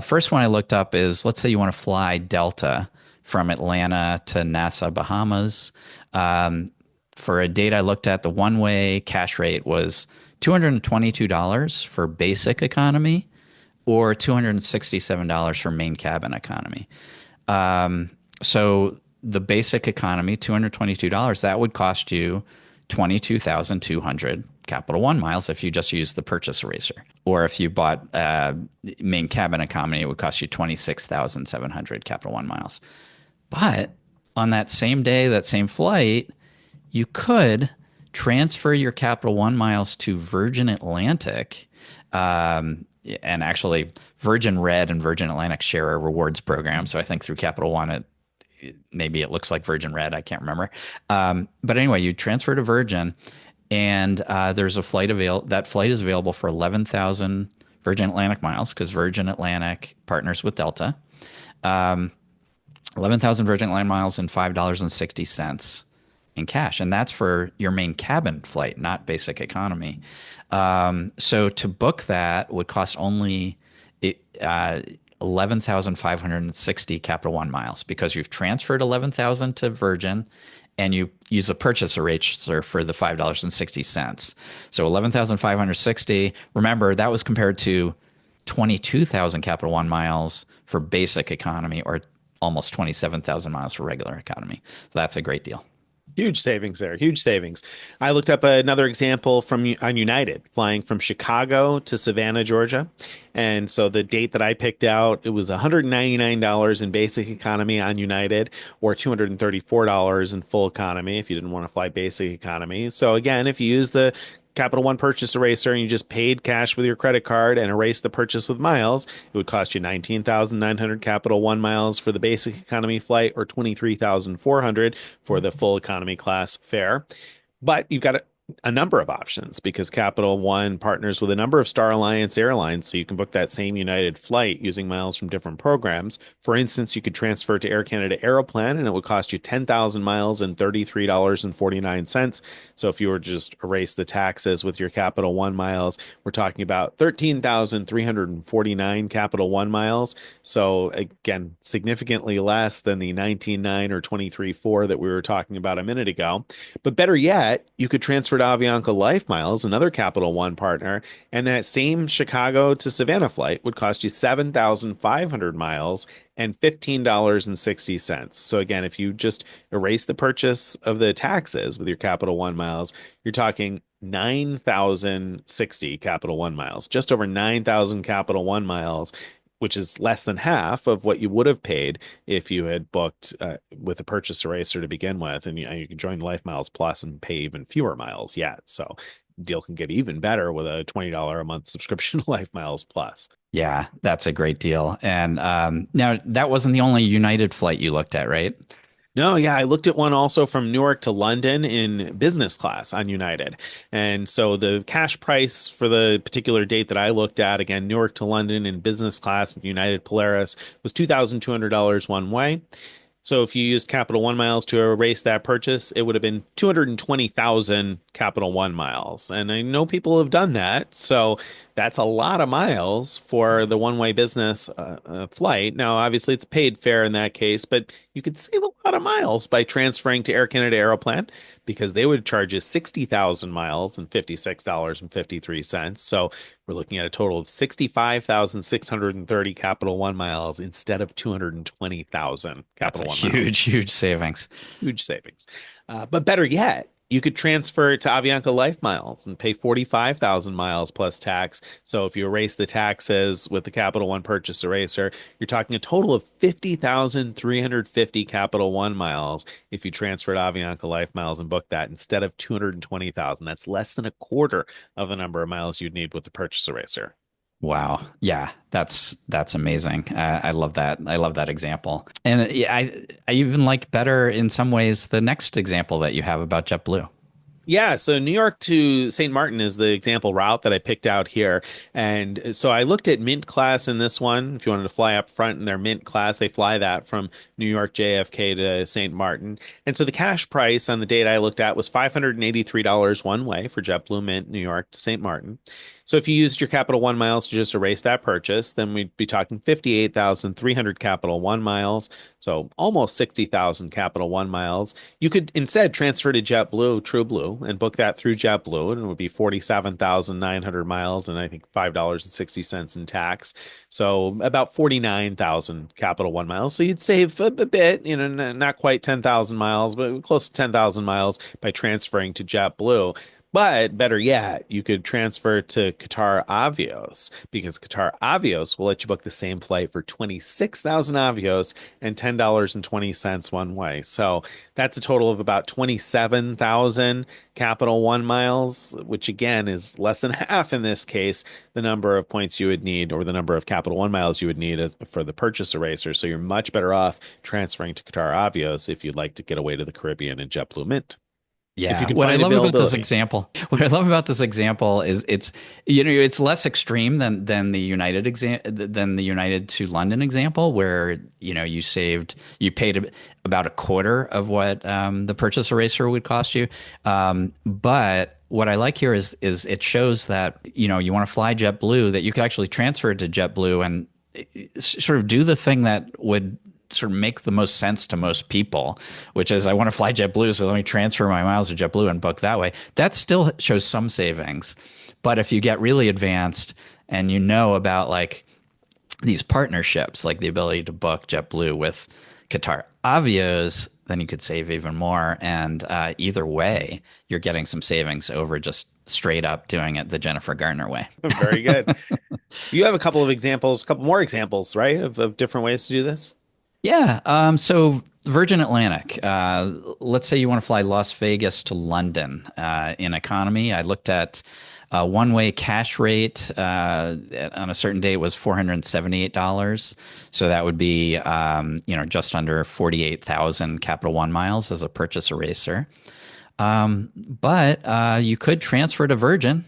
first one I looked up is, let's say you want to fly Delta from Atlanta to Nassau, Bahamas. For a date I looked at, the one-way cash rate was $222 for basic economy, or $267 for main cabin economy. So the basic economy, $222, that would cost you 22,200 Capital One miles if you just use the purchase eraser. Or if you bought main cabin economy, it would cost you 26,700 Capital One miles. But on that same day, that same flight, you could transfer your Capital One miles to Virgin Atlantic. And actually, Virgin Red and Virgin Atlantic share a rewards program. So I think through Capital One, maybe it looks like Virgin Red. I can't remember. But anyway, you transfer to Virgin, and there's a flight available. That flight is available for 11,000 Virgin Atlantic miles because Virgin Atlantic partners with Delta. 11,000 Virgin Atlantic miles and $5.60 in cash. And that's for your main cabin flight, not basic economy. So to book that would cost only 11,560 Capital One miles because you've transferred 11,000 to Virgin and you use a purchase eraser for the $5.60. So 11,560. Remember, that was compared to 22,000 Capital One miles for basic economy or almost 27,000 miles for regular economy. So that's a great deal. Huge savings there. Huge savings. I looked up another example from on United, flying from Chicago to Savannah, Georgia. And so the date that I picked out, it was $199 in basic economy on United or $234 in full economy if you didn't want to fly basic economy. So again, if you use the Capital One purchase eraser and you just paid cash with your credit card and erased the purchase with miles, it would cost you 19,900 Capital One miles for the basic economy flight or 23,400 for the full economy class fare. But you've got a number of options because Capital One partners with a number of Star Alliance airlines, so you can book that same United flight using miles from different programs. For instance, you could transfer to Air Canada Aeroplan and it would cost you 10,000 miles and $33.49. So if you were to just erase the taxes with your Capital One miles, we're talking about 13,349 Capital One miles. So again, significantly less than the 19.9 or 23.4 that we were talking about a minute ago. But better yet, you could transfer to Avianca Life Miles, another Capital One partner, and that same Chicago to Savannah flight would cost you 7,500 miles and $15.60. So again, if you just erase the purchase of the taxes with your Capital One miles, you're talking 9,060 Capital One miles, just over 9,000 Capital One miles, which is less than half of what you would have paid if you had booked with a purchase eraser to begin with. And you can join Life Miles Plus and pay even fewer miles yet. So deal can get even better with a $20 a month subscription to Life Miles Plus. Yeah, that's a great deal. And now that wasn't the only United flight you looked at, right? No, yeah, I looked at one also from Newark to London in business class on United. And so the cash price for the particular date that I looked at, again, Newark to London in business class, United Polaris, was $2,200 one way. So if you used Capital One miles to erase that purchase, it would have been 220,000 Capital One miles. And I know people have done that. So that's a lot of miles for the one-way business flight. Now, obviously, it's paid fare in that case, but you could save a lot of miles by transferring to Air Canada Aeroplan because they would charge you 60,000 miles and $56.53. So we're looking at a total of 65,630 Capital One miles instead of 220,000 That's a Capital One miles. huge savings. Huge savings. But better yet, you could transfer to Avianca Life Miles and pay 45,000 miles plus tax. So if you erase the taxes with the Capital One purchase eraser, you're talking a total of 50,350 Capital One miles if you transfer to Avianca Life Miles and book that instead of 220,000. That's less than a quarter of the number of miles you'd need with the purchase eraser. Wow. Yeah, that's amazing. I love that. I love that example. And I even like better in some ways the next example that you have about JetBlue. Yeah, so New York to St. Martin is the example route that I picked out here. And so I looked at Mint class in this one. If you wanted to fly up front in their Mint class, they fly that from New York JFK to St. Martin. And so the cash price on the date I looked at was $583 one way for JetBlue Mint New York to St. Martin. So if you used your Capital One miles to just erase that purchase, then we'd be talking 58,300 Capital One miles. So almost 60,000 Capital One miles. You could instead transfer to JetBlue, TrueBlue, and book that through JetBlue, and it would be 47,900 miles and I think $5.60 in tax. So about 49,000 Capital One miles. So you'd save a bit, not quite 10,000 miles, but close to 10,000 miles by transferring to JetBlue. But better yet, you could transfer to Qatar Avios because Qatar Avios will let you book the same flight for 26,000 Avios and $10.20 one way. So that's a total of about 27,000 Capital One miles, which again is less than half in this case, the number of points you would need or the number of Capital One miles you would need for the purchase eraser. So you're much better off transferring to Qatar Avios if you'd like to get away to the Caribbean in JetBlue Mint, if you Yeah, can what I find love about this availability. example, what I love about this example is it's less extreme than the United to London example where you paid about a quarter of what the purchase eraser would cost you. But what I like here is it shows that you want to fly JetBlue, that you could actually transfer it to JetBlue and sort of do the thing that would sort of make the most sense to most people, which is I want to fly JetBlue, so let me transfer my miles to JetBlue and book that way. That still shows some savings. But if you get really advanced and you know about like these partnerships, like the ability to book JetBlue with Qatar Avios, then you could save even more. And either way, you're getting some savings over just straight up doing it the Jennifer Garner way. Very good. You have a couple of examples, a couple more examples, right, of different ways to do this? Yeah. So Virgin Atlantic, let's say you want to fly Las Vegas to London in economy. I looked at one-way cash rate on a certain day was $478. So that would be, just under 48,000 Capital One miles as a purchase eraser. But you could transfer to Virgin.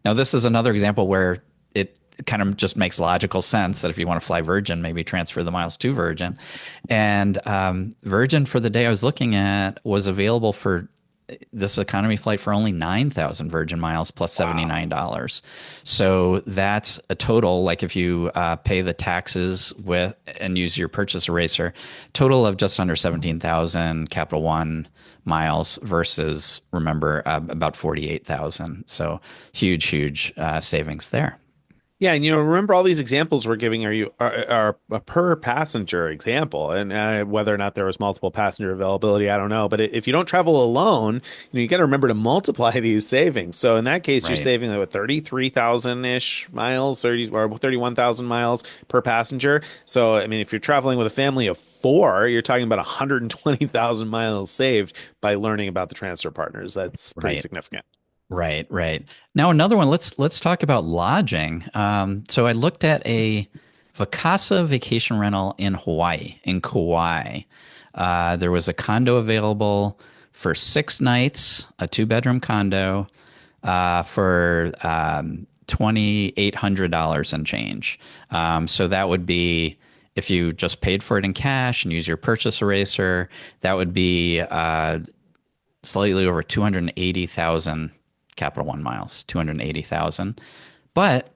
Now, this is another example where it kind of just makes logical sense that if you want to fly Virgin, maybe transfer the miles to Virgin. And Virgin, for the day I was looking at, was available for this economy flight for only 9,000 Virgin miles plus $79. So that's a total, like if you pay the taxes with and use your purchase eraser, total of just under 17,000 Capital One miles versus, remember, about 48,000. So huge savings there. Yeah, and remember all these examples we're giving are a per passenger example, and whether or not there was multiple passenger availability, I don't know. But if you don't travel alone, you got to remember to multiply these savings. So in that case, you're Right. saving like what, 33,000 ish miles, 30 or 31,000 miles per passenger. So I mean, if you're traveling with a family of four, you're talking about 120,000 miles saved by learning about the transfer partners. That's pretty Right. significant. Right. Now another one. Let's talk about lodging. So I looked at a Vacasa vacation rental in Hawaii, in Kauai. There was a condo available for 6 nights, a two-bedroom condo, for $2,800 and change. So that would be if you just paid for it in cash and use your purchase eraser, that would be slightly over 280,000 Capital One miles, 280,000. But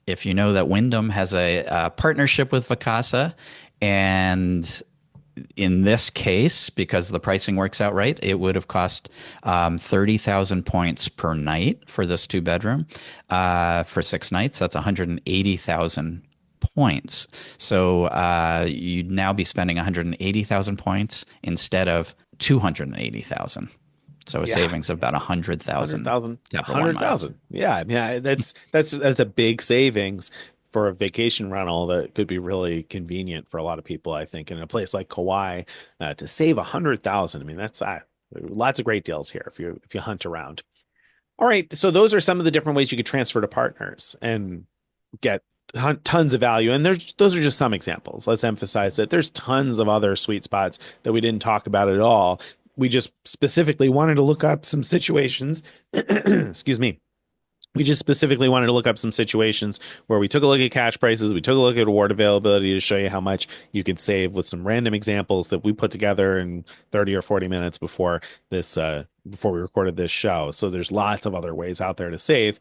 if you know that Wyndham has a partnership with Vacasa, and in this case, because the pricing works out right, it would have cost 30,000 points per night for this two-bedroom for 6 nights. That's 180,000 points. So you'd now be spending 180,000 points instead of 280,000. So a Yeah. savings of about 100,000 100,000, Capital One miles. Yeah, I mean, that's a big savings for a vacation rental that could be really convenient for a lot of people, I think, in a place like Kauai, to save 100,000. I mean, that's lots of great deals here if you hunt around. All right, so those are some of the different ways you could transfer to partners and get tons of value. And those are just some examples. Let's emphasize that there's tons of other sweet spots that we didn't talk about at all. We just specifically wanted to look up some situations. Excuse me. We just specifically wanted to look up some situations where we took a look at cash prices, we took a look at award availability to show you how much you could save with some random examples that we put together in 30 or 40 minutes before we recorded this show. So there's lots of other ways out there to save.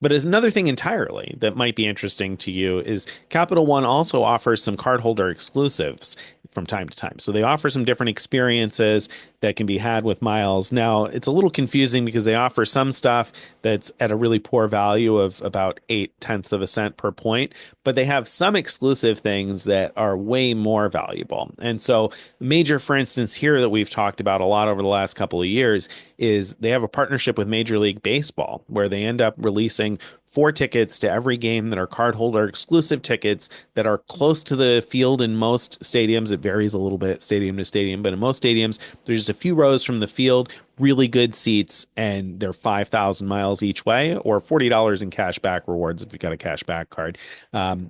But as another thing entirely that might be interesting to you is Capital One also offers some cardholder exclusives from time to time. So they offer some different experiences that can be had with miles. Now, it's a little confusing because they offer some stuff that's at a really poor value of about 8/10 of a cent per point, but they have some exclusive things that are way more valuable. And so, major, for instance, here that we've talked about a lot over the last couple of years is they have a partnership with Major League Baseball where they end up releasing 4 tickets to every game that are cardholder exclusive tickets that are close to the field in most stadiums. It varies a little bit stadium to stadium, but in most stadiums, there's just a few rows from the field, really good seats, and they're 5,000 miles each way or $40 in cash back rewards if you've got a cash back card.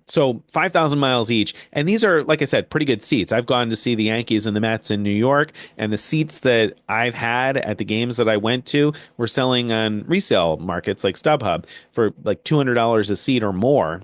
So 5,000 miles each. And these are, like I said, pretty good seats. I've gone to see the Yankees and the Mets in New York, and the seats that I've had at the games that I went to were selling on resale markets like StubHub for like $200 a seat or more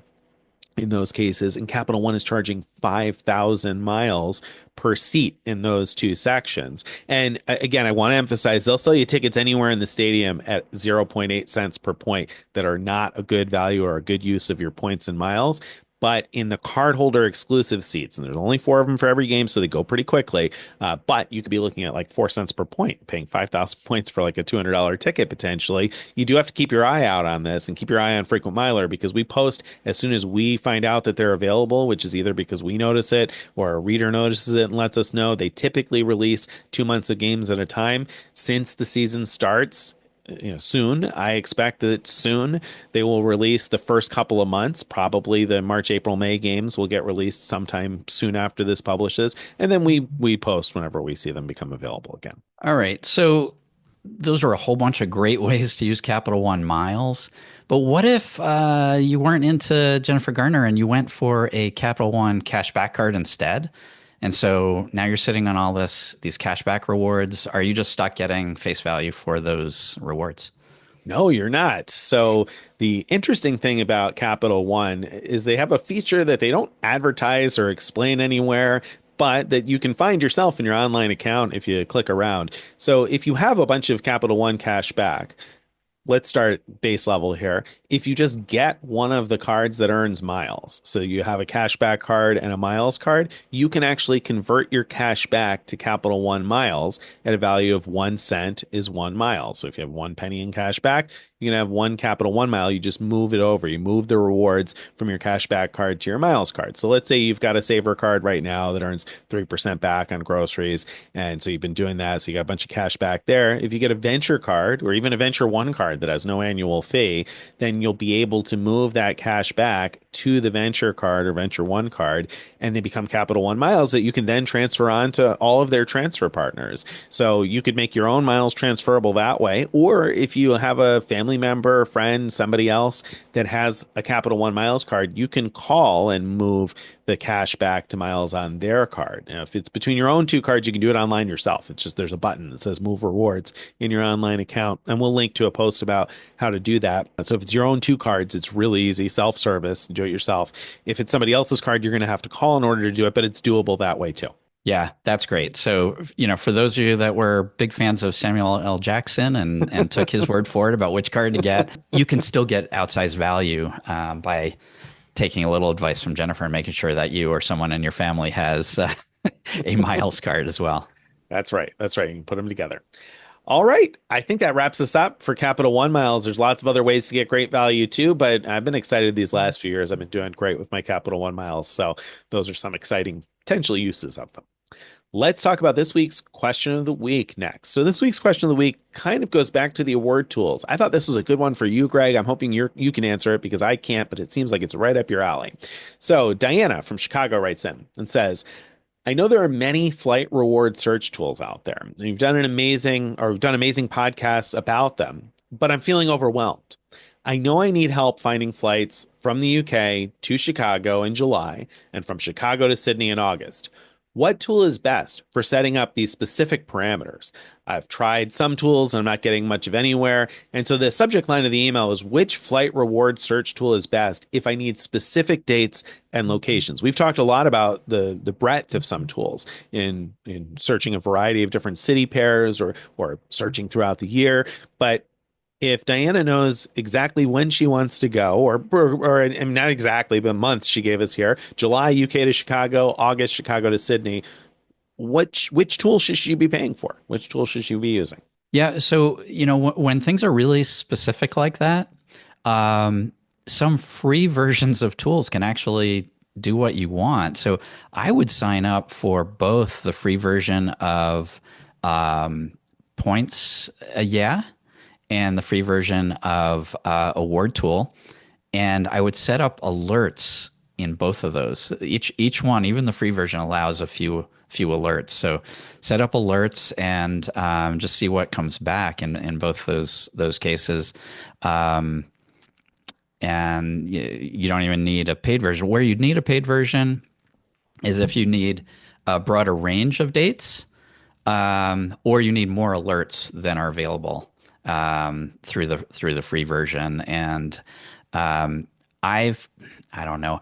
in those cases, and Capital One is charging 5,000 miles per seat in those two sections. And again, I want to emphasize they'll sell you tickets anywhere in the stadium at zero point 0.8 cents per point that are not a good value or a good use of your points and miles. But in the cardholder exclusive seats, and there's only 4 of them for every game, so they go pretty quickly. But you could be looking at like 4 cents per point, paying 5,000 points for like a $200 ticket potentially. You do have to keep your eye out on this and keep your eye on Frequent Miler because we post as soon as we find out that they're available, which is either because we notice it or a reader notices it and lets us know. They typically release 2 months of games at a time since the season starts. Soon. I expect that soon they will release the first couple of months. Probably the March, April, May games will get released sometime soon after this publishes, and then we post whenever we see them become available again. All right. So those are a whole bunch of great ways to use Capital One miles. But what if you weren't into Jennifer Garner and you went for a Capital One cashback card instead? And so now you're sitting on all these cashback rewards. Are you just stuck getting face value for those rewards? No, you're not. So the interesting thing about Capital One is they have a feature that they don't advertise or explain anywhere, but that you can find yourself in your online account if you click around. So if you have a bunch of Capital One cash back, let's start base level here. If you just get one of the cards that earns miles, so you have a cashback card and a miles card, you can actually convert your cash back to Capital One miles at a value of 1 cent is 1 mile. So if you have 1 penny in cash back, you can have one Capital One mile. You just move it over. You move the rewards from your cashback card to your miles card. So let's say you've got a saver card right now that earns 3% back on groceries. And so you've been doing that. So you got a bunch of cash back there. If you get a venture card or even a venture one card that has no annual fee, then you'll be able to move that cash back to the venture card or venture one card, and they become Capital One miles that you can then transfer on to all of their transfer partners. So you could make your own miles transferable that way. Or if you have a family member, friend, somebody else that has a Capital One miles card, you can call and move the cash back to miles on their card. Now, if it's between your own two cards, you can do it online yourself. It's just there's a button that says move rewards in your online account, and we'll link to a post about how to do that. So if it's your own two cards, it's really easy, self-service, do it yourself. If it's somebody else's card, you're going to have to call in order to do it, but it's doable that way too. Yeah, that's great. So, for those of you that were big fans of Samuel L. Jackson and took his word for it about which card to get, you can still get outsized value by taking a little advice from Jennifer and making sure that you or someone in your family has a miles card as well. That's right. That's right. You can put them together. All right. I think that wraps us up for Capital One miles. There's lots of other ways to get great value too, but I've been excited these last few years. I've been doing great with my Capital One miles. So those are some exciting potential uses of them. Let's talk about this week's question of the week next. So this week's question of the week kind of goes back to the award tools. I thought this was a good one for you, Greg. I'm hoping you can answer it because I can't, but it seems like it's right up your alley. So Diana from Chicago writes in and says, I know there are many flight reward search tools out there. And you've done amazing podcasts about them, but I'm feeling overwhelmed. I know I need help finding flights from the UK to Chicago in July and from Chicago to Sydney in August. What tool is best for setting up these specific parameters? I've tried some tools and I'm not getting much of anywhere. And so the subject line of the email is which flight reward search tool is best if I need specific dates and locations. We've talked a lot about the breadth of some tools in searching a variety of different city pairs or searching throughout the year. But if Diana knows exactly when she wants to go, or not exactly, but months she gave us here, July, UK to Chicago, August, Chicago to Sydney, which tool should she be paying for? Which tool should she be using? Yeah. So, when things are really specific like that, um, some free versions of tools can actually do what you want. So I would sign up for both the free version of points, yeah, and the free version of award tool. And I would set up alerts in both of those. Each one, even the free version, allows a few alerts. So set up alerts and just see what comes back in both those cases. And you don't even need a paid version. Where you'd need a paid version is if you need a broader range of dates, or you need more alerts than are available through the free version. And I don't know.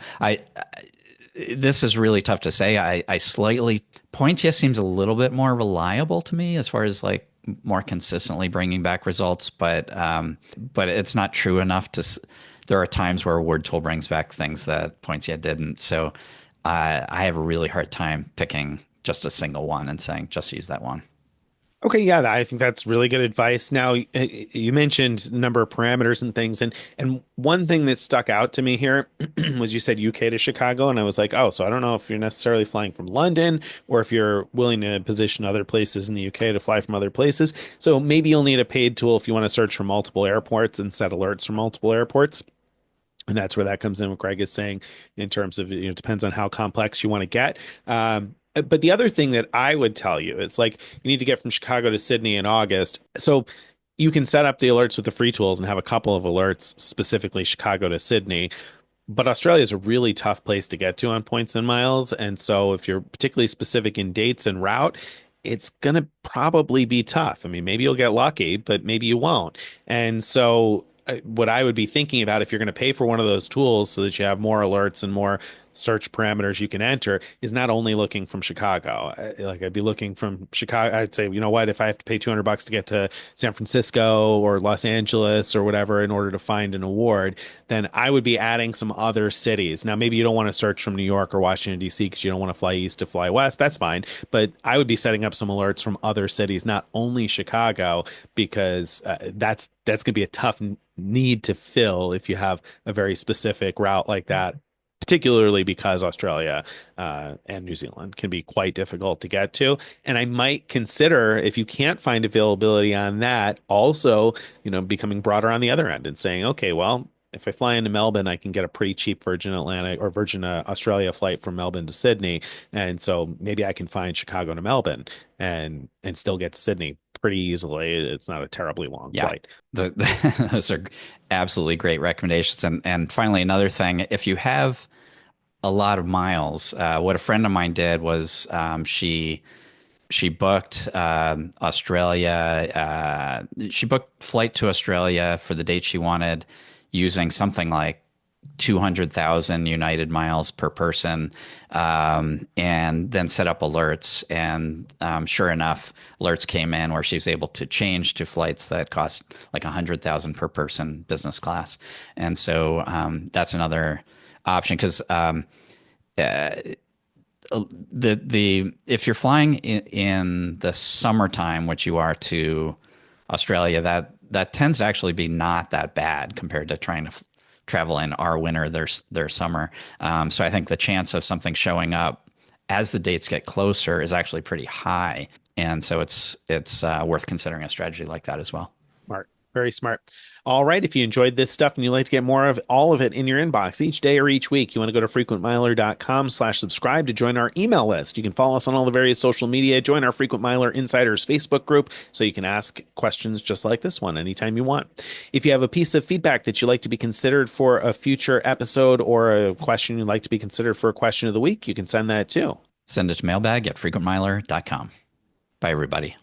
This is really tough to say. I slightly Points yes seems a little bit more reliable to me as far as like more consistently bringing back results, but it's not true enough to. There are times where Award Tool brings back things that Points yet didn't. So I have a really hard time picking just a single one and saying just use that one. Okay, yeah, I think that's really good advice. Now, you mentioned number of parameters and things, and one thing that stuck out to me here was you said UK to Chicago, and I was like, oh, so I don't know if you're necessarily flying from London or if you're willing to position other places in the UK to fly from other places. So maybe you'll need a paid tool if you want to search for multiple airports and set alerts for multiple airports. And that's where that comes in, what Greg is saying in terms of, it depends on how complex you want to get. But the other thing that I would tell you is like you need to get from Chicago to Sydney in August. So you can set up the alerts with the free tools and have a couple of alerts specifically Chicago to Sydney. But Australia is a really tough place to get to on points and miles. And so if you're particularly specific in dates and route, it's going to probably be tough. I mean, maybe you'll get lucky, but maybe you won't. And so what I would be thinking about if you're going to pay for one of those tools so that you have more alerts and more search parameters you can enter is not only looking from Chicago. Like I'd be looking from Chicago. I'd say, you know what, if I have to pay $200 to get to San Francisco or Los Angeles or whatever in order to find an award, then I would be adding some other cities. Now, maybe you don't want to search from New York or Washington, D.C. because you don't want to fly east to fly west. That's fine. But I would be setting up some alerts from other cities, not only Chicago, because that's going to be a tough need to fill if you have a very specific route like that, particularly because Australia and New Zealand can be quite difficult to get to. And I might consider, if you can't find availability on that, also, becoming broader on the other end and saying, okay, well, if I fly into Melbourne, I can get a pretty cheap Virgin Atlantic or Virgin Australia flight from Melbourne to Sydney. And so maybe I can find Chicago to Melbourne and still get to Sydney pretty easily. It's not a terribly long flight. Those are absolutely great recommendations. And finally, another thing, if you have a lot of miles, what a friend of mine did was she booked Australia. She booked flight to Australia for the date she wanted using something like 200,000 United miles per person, and then set up alerts. And sure enough, alerts came in where she was able to change to flights that cost like 100,000 per person, business class. And so that's another option because if you're flying in the summertime, which you are to Australia, that tends to actually be not that bad compared to trying to travel in our winter, their summer. So I think the chance of something showing up as the dates get closer is actually pretty high, and so it's worth considering a strategy like that as well. Smart. Very smart. All right. If you enjoyed this stuff and you'd like to get more of all of it in your inbox each day or each week, you want to go to frequentmiler.com/subscribe to join our email list. You can follow us on all the various social media, join our Frequent Miler Insiders Facebook group so you can ask questions just like this one anytime you want. If you have a piece of feedback that you'd like to be considered for a future episode or a question you'd like to be considered for a question of the week, you can send that too. Send it to mailbag@frequentmiler.com. Bye, everybody.